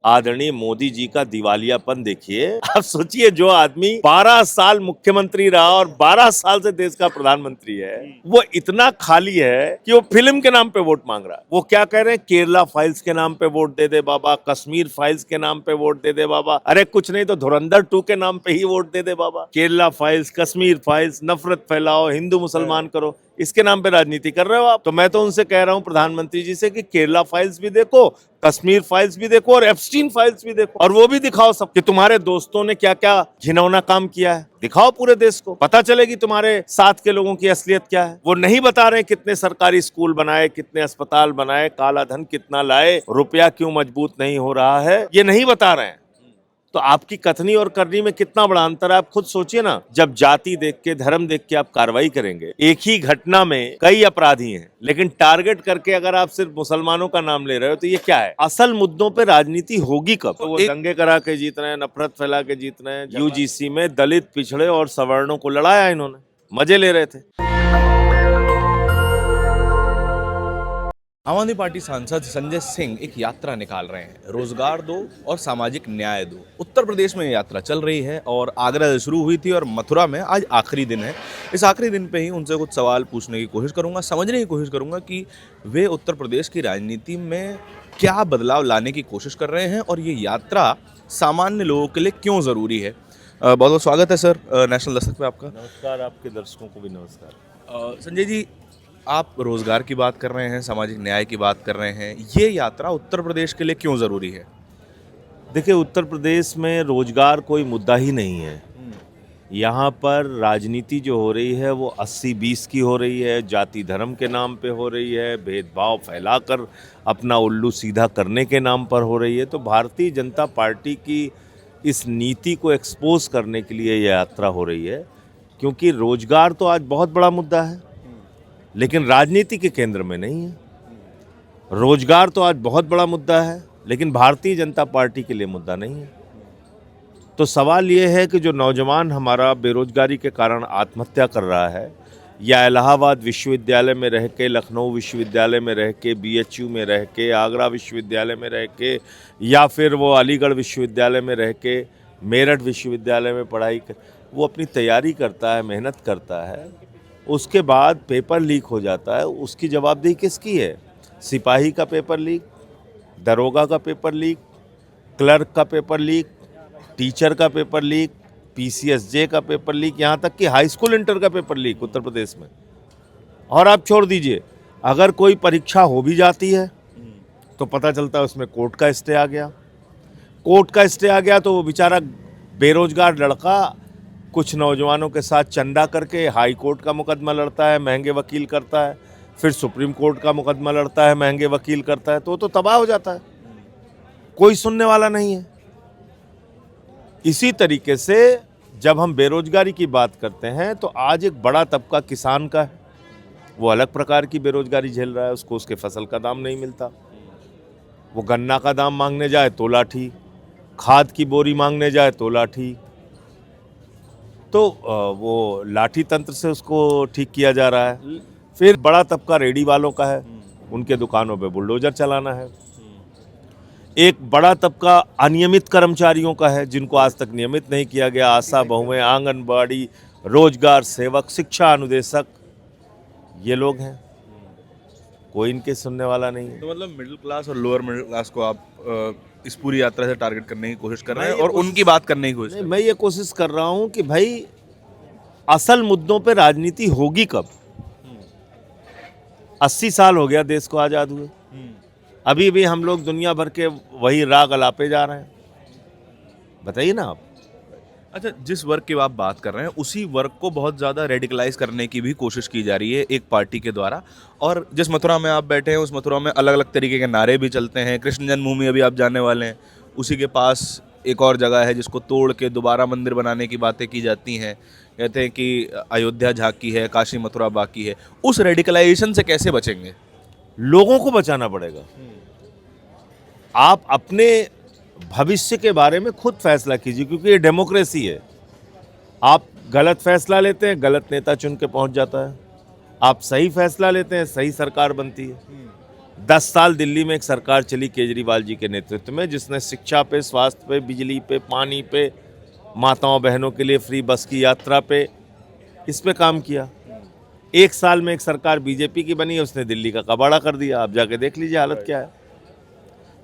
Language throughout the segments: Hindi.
आदरणीय मोदी जी का दिवालियापन देखिए। आप सोचिए, जो आदमी 12 साल मुख्यमंत्री रहा और 12 साल से देश का प्रधानमंत्री है, वो इतना खाली है कि वो फिल्म के नाम पे वोट मांग रहा है। वो क्या कह रहे हैं, केरला फाइल्स के नाम पे वोट दे दे बाबा, कश्मीर फाइल्स के नाम पे वोट दे दे बाबा, अरे कुछ नहीं तो धुरंधर 2 के नाम पे ही वोट दे दे बाबा। केरला फाइल्स, कश्मीर फाइल्स, नफरत फैलाओ, हिंदू मुसलमान करो, इसके नाम पे राजनीति कर रहे हो आप। तो मैं तो उनसे कह रहा हूं प्रधानमंत्री जी से कि केरला फाइल्स भी देखो, कश्मीर फाइल्स भी देखो और एप्स्टीन फाइल्स भी देखो, और वो भी दिखाओ सब कि तुम्हारे दोस्तों ने क्या क्या घिनौना काम किया है। दिखाओ, पूरे देश को पता चलेगी तुम्हारे साथ के लोगों की असलियत क्या है। वो नहीं बता रहे कितने सरकारी स्कूल बनाए, कितने अस्पताल बनाए, काला धन कितना लाए, रुपया क्यों मजबूत नहीं हो रहा है, ये नहीं बता रहे हैं। तो आपकी कथनी और करनी में कितना बड़ा अंतर है, आप खुद सोचिए ना। जब जाति देख के, धर्म देख के आप कार्रवाई करेंगे, एक ही घटना में कई अपराधी हैं, लेकिन टारगेट करके अगर आप सिर्फ मुसलमानों का नाम ले रहे हो तो ये क्या है। असल मुद्दों पे राजनीति होगी कब। तो वो दंगे करा के जीत रहे हैं, नफरत फैला के जीत रहे हैं। यूजीसी में दलित, पिछड़े और सवर्णों को लड़ाया इन्होंने, मजे ले रहे थे। आम आदमी पार्टी सांसद संजय सिंह एक यात्रा निकाल रहे हैं, रोजगार दो और सामाजिक न्याय दो। उत्तर प्रदेश में ये यात्रा चल रही है और आगरा से शुरू हुई थी और मथुरा में आज आखिरी दिन है। इस आखिरी दिन पे ही उनसे कुछ सवाल पूछने की कोशिश करूंगा, समझने की कोशिश करूंगा कि वे उत्तर प्रदेश की राजनीति में क्या बदलाव लाने की कोशिश कर रहे हैं और ये यात्रा सामान्य लोगों के लिए क्यों ज़रूरी है। बहुत बहुत स्वागत है सर नेशनल दस्तक पे आपका। नमस्कार, आपके दर्शकों को भी नमस्कार। संजय जी, आप रोजगार की बात कर रहे हैं, सामाजिक न्याय की बात कर रहे हैं, ये यात्रा उत्तर प्रदेश के लिए क्यों ज़रूरी है? देखिए, उत्तर प्रदेश में रोजगार कोई मुद्दा ही नहीं है। यहाँ पर राजनीति जो हो रही है वो 80-20 की हो रही है, जाति धर्म के नाम पे हो रही है, भेदभाव फैलाकर अपना उल्लू सीधा करने के नाम पर हो रही है। तो भारतीय जनता पार्टी की इस नीति को एक्सपोज करने के लिए यह यात्रा हो रही है, क्योंकि रोजगार तो आज बहुत बड़ा मुद्दा है, लेकिन राजनीति के केंद्र में नहीं है। रोजगार तो आज बहुत बड़ा मुद्दा है, लेकिन भारतीय जनता पार्टी के लिए मुद्दा नहीं है। तो सवाल ये है कि जो नौजवान हमारा बेरोजगारी के कारण आत्महत्या कर रहा है, या इलाहाबाद विश्वविद्यालय में रह के, लखनऊ विश्वविद्यालय में रह के, BHU में रह के, आगरा विश्वविद्यालय में रह के, या फिर वो अलीगढ़ विश्वविद्यालय में रह के, मेरठ विश्वविद्यालय में पढ़ाई कर, वो अपनी तैयारी करता है, मेहनत करता है, उसके बाद पेपर लीक हो जाता है, उसकी जवाबदेही किसकी है? सिपाही का पेपर लीक, दरोगा का पेपर लीक, क्लर्क का पेपर लीक, टीचर का पेपर लीक, PCSJ का पेपर लीक, यहाँ तक कि हाई स्कूल इंटर का पेपर लीक उत्तर प्रदेश में। और आप छोड़ दीजिए, अगर कोई परीक्षा हो भी जाती है तो पता चलता है उसमें कोर्ट का स्टे आ गया। कोर्ट का स्टे आ गया तो वो बेचारा बेरोजगार लड़का कुछ नौजवानों के साथ चंदा करके हाई कोर्ट का मुकदमा लड़ता है, महंगे वकील करता है, फिर सुप्रीम कोर्ट का मुकदमा लड़ता है, महंगे वकील करता है, तो तबाह हो जाता है, कोई सुनने वाला नहीं है। इसी तरीके से जब हम बेरोजगारी की बात करते हैं तो आज एक बड़ा तबका किसान का है, वो अलग प्रकार की बेरोजगारी झेल रहा है। उसको उसके फसल का दाम नहीं मिलता, वो गन्ना का दाम मांगने जाए तो लाठी, खाद की बोरी मांगने जाए तो लाठी। तो वो लाठी तंत्र से उसको ठीक किया जा रहा है। फिर बड़ा तबका रेडी वालों का है, उनके दुकानों पे बुलडोजर चलाना है। एक बड़ा तबका अनियमित कर्मचारियों का है, जिनको आज तक नियमित नहीं किया गया। आशा बहुएं, आंगनबाड़ी, रोजगार सेवक, शिक्षा अनुदेशक, ये लोग हैं, कोई इनके सुनने वाला नहीं है। तो मतलब मिडिल क्लास और लोअर मिडिल क्लास को आप इस पूरी यात्रा से टारगेट करने की कोशिश कर रहे हैं और उनकी बात करने की कोशिश। मैं ये कोशिश कर रहा हूँ कि भाई असल मुद्दों पे राजनीति होगी कब। 80 साल हो गया देश को आज़ाद हुए, अभी भी हम लोग दुनिया भर के वही राग अलापे जा रहे हैं। बताइए ना आप। अच्छा, जिस वर्ग की आप बात कर रहे हैं उसी वर्ग को बहुत ज़्यादा रेडिकलाइज करने की भी कोशिश की जा रही है एक पार्टी के द्वारा। और जिस मथुरा में आप बैठे हैं उस मथुरा में अलग अलग तरीके के नारे भी चलते हैं। कृष्ण जन्मभूमि अभी आप जाने वाले हैं, उसी के पास एक और जगह है जिसको तोड़ के दोबारा मंदिर बनाने की बातें की जाती हैं। कहते हैं कि अयोध्या झांकी है, काशी मथुरा बाकी है। उस रेडिकलाइजेशन से कैसे बचेंगे? लोगों को बचाना पड़ेगा। आप अपने भविष्य के बारे में खुद फैसला कीजिए, क्योंकि ये डेमोक्रेसी है। आप गलत फैसला लेते हैं, गलत नेता चुन के पहुंच जाता है। आप सही फैसला लेते हैं, सही सरकार बनती है। 10 साल दिल्ली में एक सरकार चली केजरीवाल जी के नेतृत्व में, जिसने शिक्षा पे, स्वास्थ्य पे, बिजली पे, पानी पे, माताओं बहनों के लिए फ्री बस की यात्रा पे, इस पे काम किया। 1 साल में एक सरकार बीजेपी की बनी, उसने दिल्ली का कबाड़ा कर दिया। आप जाके देख लीजिए हालत क्या है।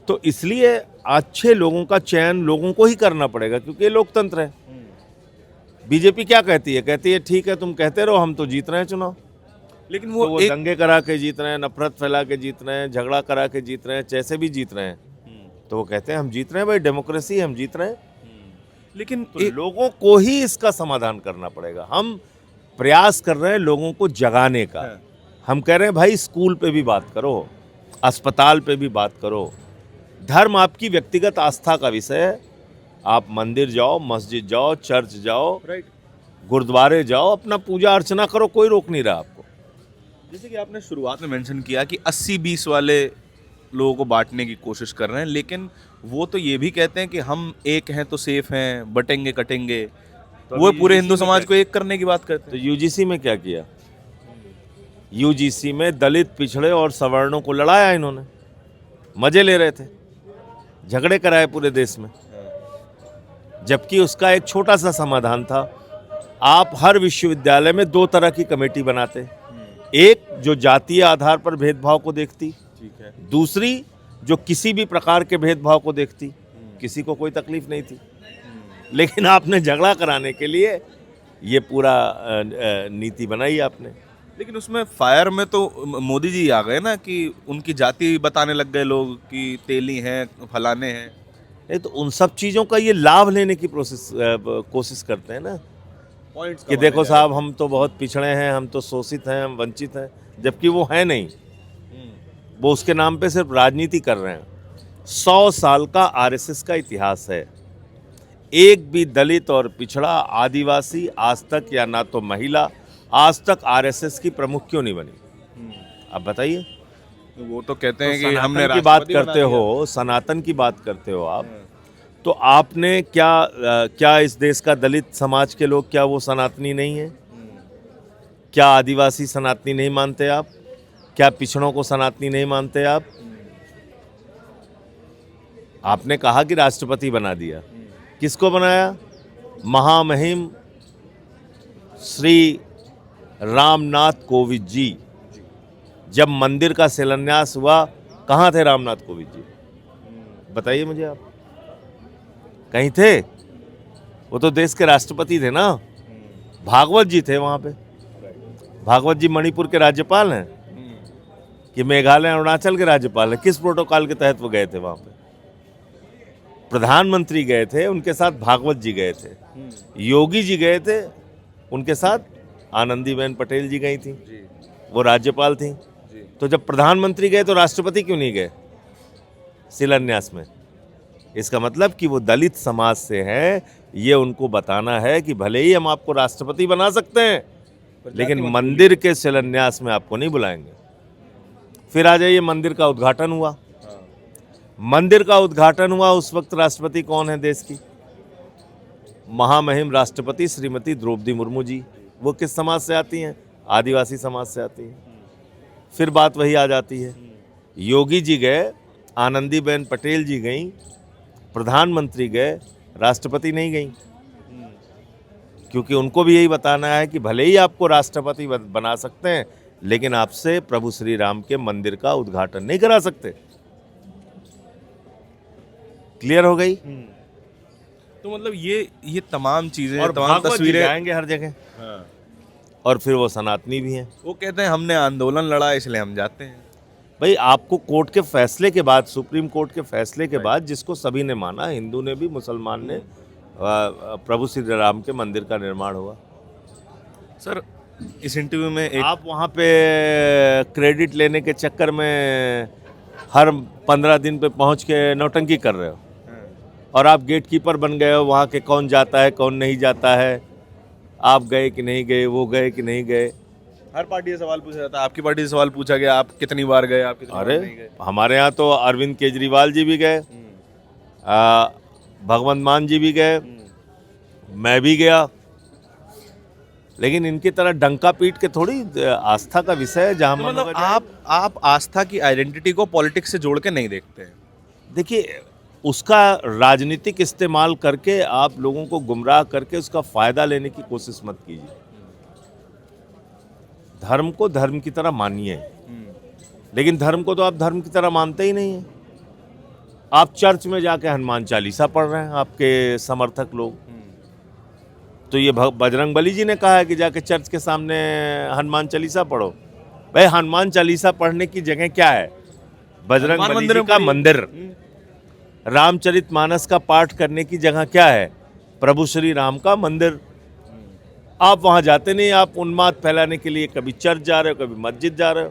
तो इसलिए अच्छे लोगों का चयन लोगों को ही करना पड़ेगा, क्योंकि ये लोकतंत्र है। बीजेपी क्या कहती है? कहती है ठीक है, तुम कहते रहो, हम तो जीत रहे हैं चुनाव। लेकिन तो वो एक दंगे करा के जीत रहे हैं, नफरत फैला के जीत रहे हैं, झगड़ा करा के जीत रहे हैं, जैसे भी जीत रहे हैं। तो वो कहते हैं हम जीत रहे हैं भाई, डेमोक्रेसी है, हम जीत रहे हैं। लेकिन तो लोगों को ही इसका समाधान करना पड़ेगा। हम प्रयास कर रहे हैं लोगों को जगाने का। हम कह रहे हैं भाई स्कूल पे भी बात करो, अस्पताल पे भी बात करो। धर्म आपकी व्यक्तिगत आस्था का विषय है। आप मंदिर जाओ, मस्जिद जाओ, चर्च जाओ, गुरुद्वारे जाओ, अपना पूजा अर्चना करो, कोई रोक नहीं रहा आपको। जैसे कि आपने शुरुआत में मेंशन किया कि 80-20 वाले लोगों को बांटने की कोशिश कर रहे हैं, लेकिन वो तो ये भी कहते हैं कि हम एक हैं तो सेफ हैं, बटेंगे कटेंगे। तो वो अभी पूरे UGC हिंदू में समाज क्या- को एक करने की बात करते तो हैं। यूजीसी में क्या किया? यूजीसी में दलित, पिछड़े और सवर्णों को लड़ाया इन्होंने। मजे ले रहे थे, झगड़े कराए पूरे देश में। जबकि उसका एक छोटा सा समाधान था। आप हर विश्वविद्यालय में 2 तरह की कमेटी बनाते। एक जो जातीय आधार पर भेदभाव को देखती, ठीक है। दूसरी जो किसी भी प्रकार के भेदभाव को देखती। किसी को कोई तकलीफ नहीं थी, लेकिन आपने झगड़ा कराने के लिए ये पूरा नीति बनाई आपने। लेकिन उसमें फायर में तो मोदी जी आ गए ना, कि उनकी जाति बताने लग गए लोग कि तेली हैं, फलाने हैं। नहीं तो उन सब चीज़ों का ये लाभ लेने की कोशिश करते हैं ना, पॉइंट्स कि देखो साहब हम तो बहुत पिछड़े हैं, हम तो शोषित हैं, हम वंचित हैं, जबकि वो है नहीं। वो उसके नाम पे सिर्फ राजनीति कर रहे हैं। 100 साल का आरएसएस का इतिहास है। एक भी दलित और पिछड़ा, आदिवासी आज तक, या ना तो महिला आज तक आरएसएस की प्रमुख क्यों नहीं बनी? अब बताइए। वो तो कहते तो हैं कि हमने सनातन की बात राष्ट्रपति बना करते दिया। हो, सनातन की बात करते हो आप, तो आपने क्या इस देश का दलित समाज के लोग, क्या वो सनातनी नहीं है? क्या आदिवासी सनातनी नहीं मानते आप? क्या पिछड़ों को सनातनी नहीं मानते आप? आपने कहा कि राष्ट्रपति बना दिया। किसको बनाया? महामहिम श्री रामनाथ कोविंद जी। जब मंदिर का शिलान्यास हुआ, कहाँ थे रामनाथ कोविंद जी? बताइए मुझे आप। कहीं थे? वो तो देश के राष्ट्रपति थे ना। भागवत जी थे वहाँ पे। भागवत जी मणिपुर के राज्यपाल हैं कि मेघालय अरुणाचल के राज्यपाल हैं? किस प्रोटोकॉल के तहत वो गए थे वहाँ पे? प्रधानमंत्री गए थे, उनके साथ भागवत जी गए थे। योगी जी गए थे, उनके साथ आनंदीबेन पटेल जी गई थी, वो राज्यपाल थी। तो जब प्रधानमंत्री गए तो राष्ट्रपति क्यों नहीं गए शिलान्यास में? इसका मतलब कि वो दलित समाज से हैं। ये उनको बताना है कि भले ही हम आपको राष्ट्रपति बना सकते हैं, लेकिन मंदिर के शिलान्यास में आपको नहीं बुलाएंगे। फिर आ जाइए, मंदिर का उद्घाटन हुआ। मंदिर का उद्घाटन हुआ, उस वक्त राष्ट्रपति कौन है देश की? महामहिम राष्ट्रपति श्रीमती द्रौपदी मुर्मू जी। वो किस समाज से आती हैं? आदिवासी समाज से आती हैं। फिर बात वही आ जाती है। योगी जी गए, आनंदीबेन पटेल जी गईं, प्रधानमंत्री गए, राष्ट्रपति नहीं गईं, क्योंकि उनको भी यही बताना है कि भले ही आपको राष्ट्रपति बना सकते हैं, लेकिन आपसे प्रभु श्री राम के मंदिर का उद्घाटन नहीं करा सकते। क्लियर हो गई? तो मतलब ये तमाम चीजें, और तमाम भागवत जी तस्वीरें गाएंगे हर जगह। और फिर वो सनातनी भी हैं। वो कहते हैं हमने आंदोलन लड़ा इसलिए हम जाते हैं। भाई आपको कोर्ट के फैसले के बाद, सुप्रीम कोर्ट के फैसले के बाद, जिसको सभी ने माना, हिंदू ने भी, मुसलमान ने, प्रभु श्री राम के मंदिर का निर्माण हुआ। सर, इस इंटरव्यू में एक आप वहाँ पे क्रेडिट लेने के चक्कर में हर 15 दिन पे पहुँच के नौटंकी कर रहे हो, और आप गेट कीपर बन गए हो वहाँ के। कौन जाता है, कौन नहीं जाता है, आप गए कि नहीं गए, वो गए कि नहीं गए। हर पार्टी से सवाल पूछा जाता है। आपकी पार्टी से सवाल पूछा गया, आप कितनी बार गए, आप कितनी बार अरे नहीं गए? हमारे यहाँ तो अरविंद केजरीवाल जी भी गए, भगवंत मान जी भी गए, मैं भी गया। लेकिन इनकी तरह डंका पीट के थोड़ी आस्था का विषय है जहां तो मन मतलब होगा जाएगा। आप आस्था की आइडेंटिटी को पॉलिटिक्स से जोड़ के नहीं देखते हैं। देखिए, उसका राजनीतिक इस्तेमाल करके आप लोगों को गुमराह करके उसका फायदा लेने की कोशिश मत कीजिए। धर्म को धर्म की तरह मानिए, लेकिन धर्म को तो आप धर्म की तरह मानते ही नहीं हैं। आप चर्च में जाके हनुमान चालीसा पढ़ रहे हैं, आपके समर्थक लोग। तो ये बजरंग बली जी ने कहा है कि जाके चर्च के सामने हनुमान चालीसा पढ़ो। भाई, हनुमान चालीसा पढ़ने की जगह क्या है? बजरंग हनुमान बली मंदिर जी में का पढ़िए। मंदिर। रामचरितमानस का पाठ करने की जगह क्या है? प्रभु श्री राम का मंदिर। आप वहां जाते नहीं, आप उन्माद फैलाने के लिए कभी चर्च जा रहे हो, कभी मस्जिद जा रहे हो।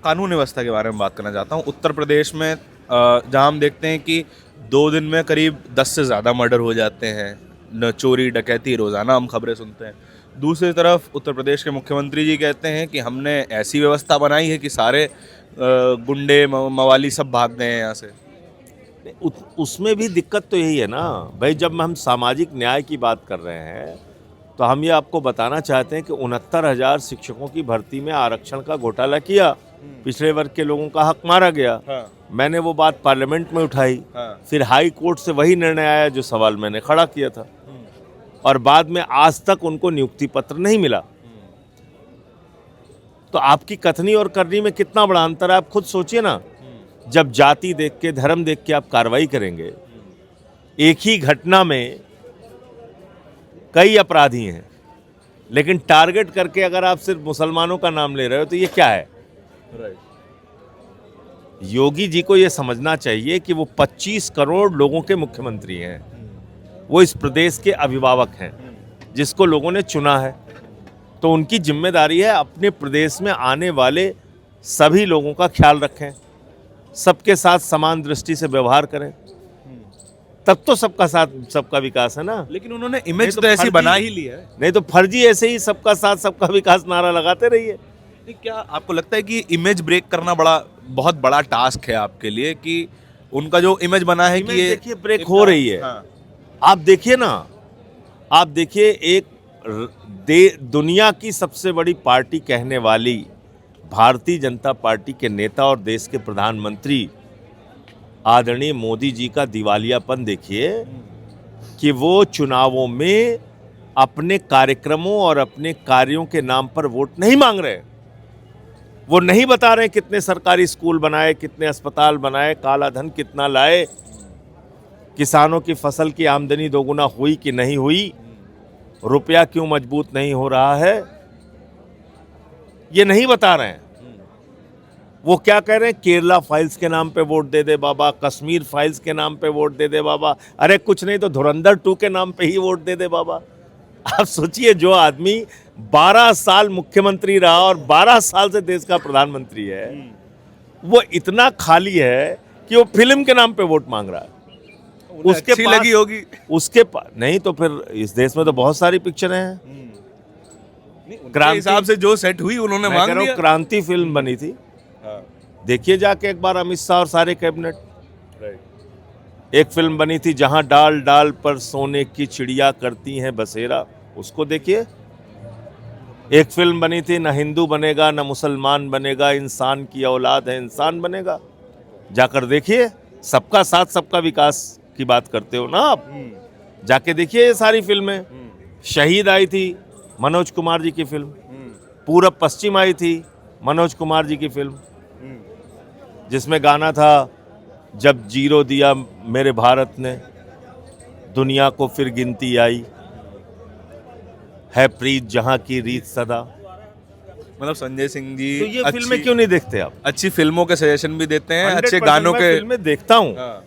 कानून व्यवस्था के बारे में बात करना चाहता हूँ। उत्तर प्रदेश में जहाँ हम देखते हैं कि 2 दिन में करीब 10 से ज़्यादा मर्डर हो जाते हैं, न चोरी डकैती, रोज़ाना हम खबरें सुनते हैं। दूसरी तरफ उत्तर प्रदेश के मुख्यमंत्री जी कहते हैं कि हमने ऐसी व्यवस्था बनाई है कि सारे गुंडे मवाली सब भाग गए हैं यहाँ से। उसमें भी दिक्कत तो यही है ना भाई। जब हम सामाजिक न्याय की बात कर रहे हैं तो हम ये आपको बताना चाहते हैं कि 69,000 शिक्षकों की भर्ती में आरक्षण का घोटाला किया, पिछड़े वर्ग के लोगों का हक मारा गया। हाँ। मैंने वो बात पार्लियामेंट में उठाई। हाँ। फिर हाई कोर्ट से वही निर्णय आया जो सवाल मैंने खड़ा किया था, और बाद में आज तक उनको नियुक्ति पत्र नहीं मिला। तो आपकी कथनी और करनी में कितना बड़ा अंतर है, आप खुद सोचिए ना। जब जाति देख के, धर्म देख के आप कार्रवाई करेंगे, एक ही घटना में कई अपराधी हैं, लेकिन टारगेट करके अगर आप सिर्फ मुसलमानों का नाम ले रहे हो तो ये क्या है? योगी जी को ये समझना चाहिए कि वो 25 करोड़ लोगों के मुख्यमंत्री हैं। वो इस प्रदेश के अभिभावक हैं जिसको लोगों ने चुना है। तो उनकी जिम्मेदारी है अपने प्रदेश में आने वाले सभी लोगों का ख्याल रखें, सबके साथ समान दृष्टि से व्यवहार करें, तब तो सबका साथ सबका विकास है ना। लेकिन उन्होंने इमेज तो ऐसी बना ही ली है। नहीं तो फर्जी ऐसे ही सबका साथ सबका विकास नारा लगाते रहिए। क्या आपको लगता है कि इमेज ब्रेक करना बहुत बड़ा टास्क है आपके लिए, कि उनका जो इमेज बना है कि ये देखिए ब्रेक हो रही है। हाँ। आप देखिए ना, आप देखिए एक दुनिया की सबसे बड़ी पार्टी कहने वाली भारतीय जनता पार्टी के नेता और देश के प्रधानमंत्री आदरणीय मोदी जी का दिवालियापन देखिए कि वो चुनावों में अपने कार्यक्रमों और अपने कार्यों के नाम पर वोट नहीं मांग रहे। वो नहीं बता रहे कितने सरकारी स्कूल बनाए, कितने अस्पताल बनाए, काला धन कितना लाए, किसानों की फसल की आमदनी दोगुना हुई कि नहीं हुई, रुपया क्यों मजबूत नहीं हो रहा है, ये नहीं बता रहे हैं। वो क्या कह रहे हैं? केरला फाइल्स के नाम पे वोट दे दे बाबा, कश्मीर फाइल्स के नाम पे वोट दे दे बाबा, अरे कुछ नहीं तो धुरंधर 2 के नाम पे ही वोट दे दे बाबा। आप सोचिए, जो आदमी 12 साल मुख्यमंत्री रहा और 12 साल से देश का प्रधानमंत्री है, वो इतना खाली है कि वो फिल्म के नाम पे वोट मांग रहा है। उसके अच्छी लगी होगी। उसके नहीं तो फिर इस देश में तो बहुत सारी पिक्चरें हैं। क्रांति हिसाब से जो सेट हुई उन्होंने मांग लिया। क्रांति फिल्म बनी थी, देखिए जाके एक बार अमित शाह और सारे कैबिनेट। एक फिल्म बनी थी जहां डाल डाल पर सोने की चिड़िया करती हैं बसेरा, उसको देखिए। एक फिल्म बनी थी न हिंदू बनेगा न मुसलमान बनेगा, इंसान की औलाद है इंसान बनेगा, जाकर देखिए। सबका साथ सबका विकास की बात करते हो ना आप, जाके देखिए ये सारी फिल्में। शहीद आई थी मनोज कुमार जी की फिल्म, पूरब पश्चिम आई थी मनोज कुमार जी की फिल्म, जिसमें गाना था जब जीरो दिया मेरे भारत ने, दुनिया को फिर गिनती आई, है प्रीत जहां की रीत सदा। मतलब संजय सिंह जी तो ये फिल्में क्यों नहीं देखते आप? अच्छी फिल्मों के सजेशन भी देते हैं, अच्छे 100% गानों मैं के फिल्में देखता हूँ। हाँ।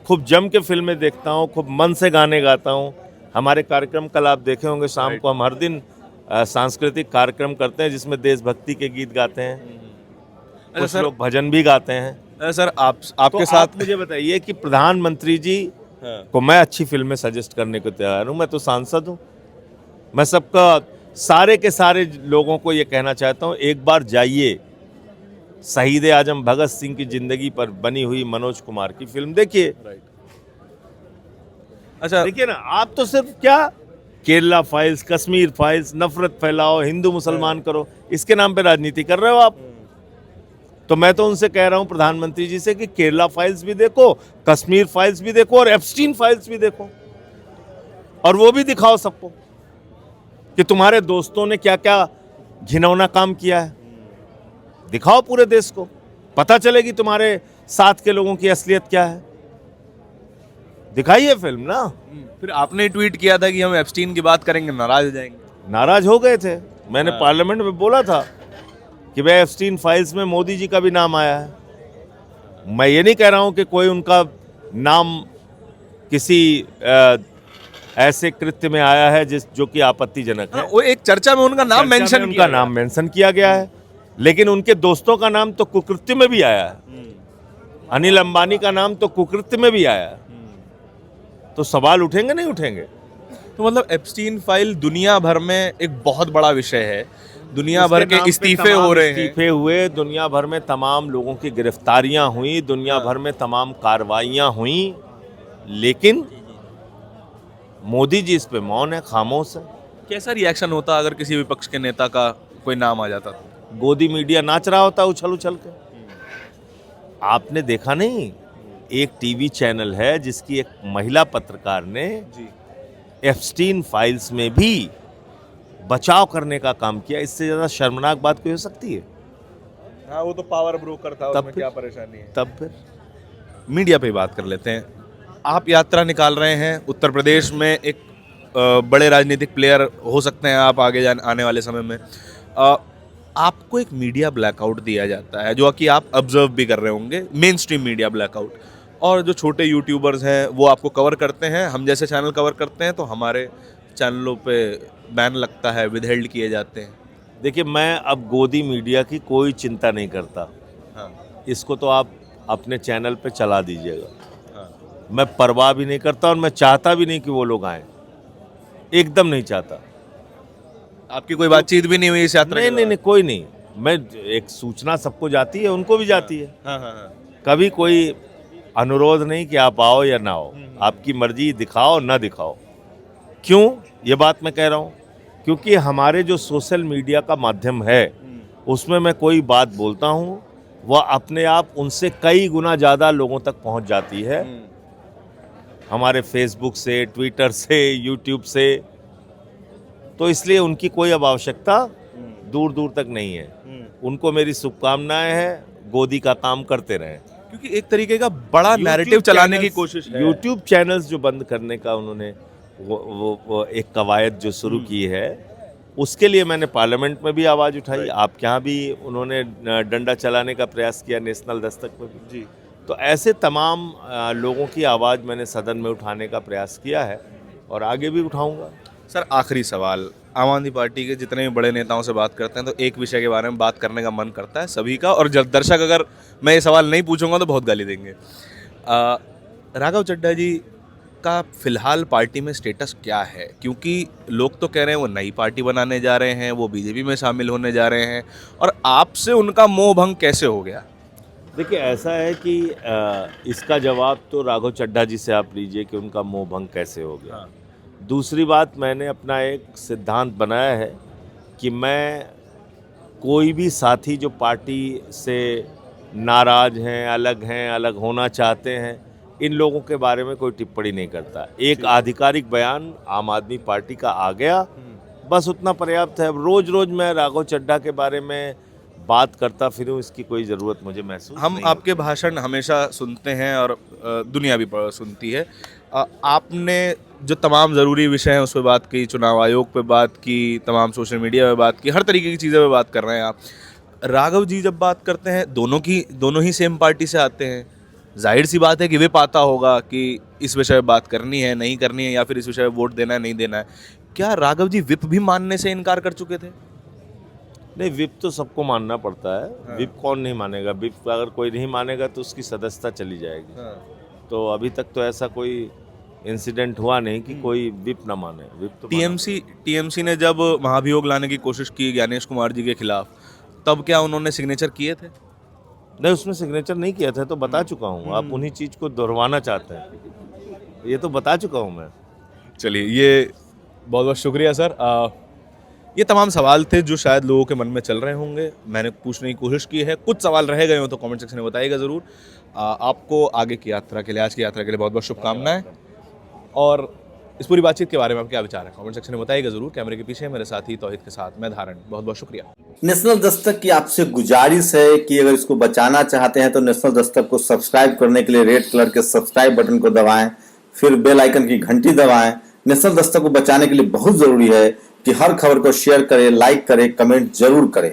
खूब जम के फिल्में देखता हूँ, खूब मन से गाने गाता हूँ। हमारे कार्यक्रम कल आप देखे होंगे, शाम को हम हर दिन सांस्कृतिक कार्यक्रम करते हैं जिसमें देशभक्ति के गीत गाते हैं, कुछ लोग भजन भी गाते हैं। सर आपके तो साथ आप मुझे बताइए कि प्रधानमंत्री जी को मैं अच्छी फिल्में सजेस्ट करने को तैयार हूँ। मैं तो सांसद हूँ। मैं सबका, सारे के सारे लोगों को ये कहना चाहता हूँ, एक बार जाइए शहीद आजम भगत सिंह की जिंदगी पर बनी हुई मनोज कुमार की फिल्म देखिए। अच्छा देखिए ना, आप तो सिर्फ क्या केरला फाइल्स, कश्मीर फाइल्स, नफरत फैलाओ, हिंदू मुसलमान करो, इसके नाम पे राजनीति कर रहे हो आप। तो मैं तो उनसे कह रहा हूं प्रधानमंत्री जी से कि केरला फाइल्स भी देखो, कश्मीर फाइल्स भी देखो और एप्स्टीन फाइल्स भी देखो, और वो भी दिखाओ सबको कि तुम्हारे दोस्तों ने क्या क्या घिनौना काम किया है। दिखाओ पूरे देश को, पता चलेगी तुम्हारे साथ के लोगों की असलियत क्या है। दिखाइए फिल्म ना। फिर आपने ट्वीट किया था कि हम एप्स्टीन की बात करेंगे नाराज हो जाएंगे। नाराज हो गए थे। मैंने पार्लियामेंट में बोला था कि भाई एप्स्टीन फाइल्स में मोदी जी का भी नाम आया है। मैं ये नहीं कह रहा हूं कि कोई उनका नाम किसी ऐसे कृत्य में आया है जो कि आपत्तिजनक है। वो एक चर्चा में उनका नाम चर्चा मेंशन में उनका नाम मेंशन किया गया है, लेकिन उनके दोस्तों का नाम तो कुकृत्य में भी आया है। अनिल अंबानी का नाम तो कुकृत्य में भी आया है। तो सवाल उठेंगे नहीं उठेंगे? तो मतलब एप्स्टीन फाइल दुनिया भर में एक बहुत बड़ा विषय है। दुनिया भर उसके नाम के पे इस्तीफे तमाम हो रहे हैं। इस्तीफे हुए, दुनिया भर में तमाम लोगों की गिरफ्तारियां हुई, दुनिया भर में तमाम कार्रवाइयां हुई, लेकिन मोदी जी इस पे मौन है, खामोश है। कैसा रिएक्शन होता अगर किसी विपक्ष के नेता का कोई नाम आ जाता तो? गोदी मीडिया नाच रहा होता उछल उछल के। आपने देखा नहीं, एक टीवी चैनल है जिसकी एक महिला पत्रकार ने एप्स्टीन फाइल्स में भी बचाव करने का काम किया। इससे ज्यादा शर्मनाक बात कोई हो सकती है? हाँ, वो तो पावर ब्रोकर था, तब उसमें फिर- क्या परेशानी है। तब फिर मीडिया पे बात कर लेते हैं। आप यात्रा निकाल रहे हैं उत्तर प्रदेश में, एक बड़े राजनीतिक प्लेयर हो सकते हैं आप आगे आने वाले समय में। आपको एक मीडिया ब्लैकआउट दिया जाता है जो कि आप ऑब्जर्व भी कर रहे होंगे, मेन स्ट्रीम मीडिया ब्लैकआउट। और जो छोटे यूट्यूबर्स हैं वो आपको कवर करते हैं, हम जैसे चैनल कवर करते हैं तो हमारे चैनलों पे बैन लगता है, विदहेल्ड किए जाते हैं। देखिए, मैं अब गोदी मीडिया की कोई चिंता नहीं करता। हाँ, इसको तो आप अपने चैनल पे चला दीजिएगा। हाँ। मैं परवाह भी नहीं करता और मैं चाहता भी नहीं कि वो लोग आए, एकदम नहीं चाहता। आपकी कोई बातचीत भी नहीं हुई इस यात्रा नहीं के नहीं दौरान? नहीं, कोई नहीं। मैं एक सूचना सबको जाती है, उनको भी जाती है। हाँ, हाँ, हाँ। कभी कोई अनुरोध नहीं कि आप आओ या ना आओ, आपकी मर्जी, दिखाओ ना दिखाओ। क्यों ये बात मैं कह रहा हूँ? क्योंकि हमारे जो सोशल मीडिया का माध्यम है उसमें मैं कोई बात बोलता हूँ, वह अपने आप उनसे कई गुना ज़्यादा लोगों तक पहुँच जाती है। हमारे फेसबुक से, ट्विटर से, यूट्यूब से। तो इसलिए उनकी कोई अब आवश्यकता दूर दूर तक नहीं है। उनको मेरी शुभकामनाएं हैं, गोदी का काम करते रहें। क्योंकि एक तरीके का बड़ा नैरेटिव चलाने की कोशिश है। यूट्यूब चैनल्स जो बंद करने का उन्होंने वो एक कवायद जो शुरू की है, उसके लिए मैंने पार्लियामेंट में भी आवाज़ उठाई। आपके यहाँ भी उन्होंने डंडा चलाने का प्रयास किया, नेशनल दस्तक में भी। जी। तो ऐसे तमाम लोगों की आवाज़ मैंने सदन में उठाने का प्रयास किया है और आगे भी उठाऊंगा। सर, आखिरी सवाल। आम आदमी पार्टी के जितने भी बड़े नेताओं से बात करते हैं तो एक विषय के बारे में बात करने का मन करता है सभी का, और जब दर्शक अगर मैं ये सवाल नहीं पूछूंगा तो बहुत गाली देंगे। राघव चड्ढा जी का फिलहाल पार्टी में स्टेटस क्या है? क्योंकि लोग तो कह रहे हैं वो नई पार्टी बनाने जा रहे हैं, वो बीजेपी में शामिल होने जा रहे हैं, और आपसे उनका मोह भंग कैसे हो गया? देखिए, ऐसा है कि इसका जवाब तो राघव चड्ढा जी से आप लीजिए कि उनका मोह भंग कैसे हो गया। दूसरी बात, मैंने अपना एक सिद्धांत बनाया है कि मैं कोई भी साथी जो पार्टी से नाराज हैं, अलग होना चाहते हैं, इन लोगों के बारे में कोई टिप्पणी नहीं करता। एक आधिकारिक बयान आम आदमी पार्टी का आ गया, बस उतना पर्याप्त है। अब रोज रोज मैं राघव चड्ढा के बारे में बात करता फिरूं, इसकी कोई ज़रूरत मुझे महसूस हम नहीं आपके भाषण हमेशा सुनते हैं और दुनिया भी सुनती है। आपने जो तमाम ज़रूरी विषय हैं उस पर बात की, चुनाव आयोग पे बात की, तमाम सोशल मीडिया पे बात की, हर तरीके की चीज़ें पे बात कर रहे हैं आप। राघव जी जब बात करते हैं, दोनों ही सेम पार्टी से आते हैं, जाहिर सी बात है कि विप आता होगा कि इस विषय पे बात करनी है, नहीं करनी है, या फिर इस विषय पे वोट देना है, नहीं देना है। क्या राघव जी विप भी मानने से इनकार कर चुके थे? नहीं, विप तो सबको मानना पड़ता है। विप कौन नहीं मानेगा? विप अगर कोई नहीं मानेगा तो उसकी सदस्यता चली जाएगी। तो अभी तक तो ऐसा कोई इंसिडेंट हुआ नहीं कि कोई विप ना माने। विप तो टीएमसी ने जब महाभियोग लाने की कोशिश की ज्ञानेश कुमार जी के खिलाफ, तब क्या उन्होंने सिग्नेचर किए थे? नहीं, उसमें सिग्नेचर नहीं किया था, तो बता चुका हूँ। आप उन्हीं चीज़ को दोहराना चाहते हैं, ये तो बता चुका हूँ मैं। चलिए, ये बहुत बहुत शुक्रिया सर। ये तमाम सवाल थे जो शायद लोगों के मन में चल रहे होंगे, मैंने पूछने की कोशिश की है। कुछ सवाल रह गए हो तो कमेंट सेक्शन में बताइएगा ज़रूर। आपको आगे की यात्रा के लिए, आज की यात्रा के लिए बहुत बहुत शुभकामनाएं। और इस पूरी बातचीत के बारे में आप क्या विचार है कमेंट सेक्शन में बताइएगा ज़रूर। कैमरे के पीछे मेरे साथी तौहीद के साथ मैं धारण, बहुत बहुत शुक्रिया। नेशनल दस्तक की आपसे गुजारिश है कि अगर इसको बचाना चाहते हैं तो नेशनल दस्तक को सब्सक्राइब करने के लिए रेड कलर के सब्सक्राइब बटन को दबाएं, फिर बेल आइकन की घंटी दबाएं। नेशनल दस्तक को बचाने के लिए बहुत जरूरी है कि हर खबर को शेयर करें, लाइक करें, कमेंट जरूर करें।